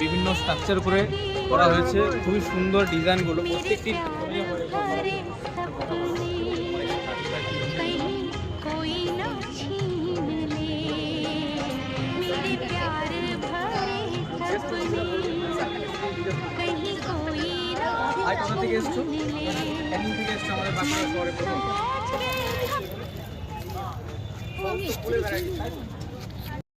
বিভিন্ন স্ট্রাকচার করে করা হয়েছে, খুবই সুন্দর ডিজাইনগুলো প্রত্যেকটি। কোথা থেকে এসছো? এখান থেকে এসছো আমাদের বাসায় পরে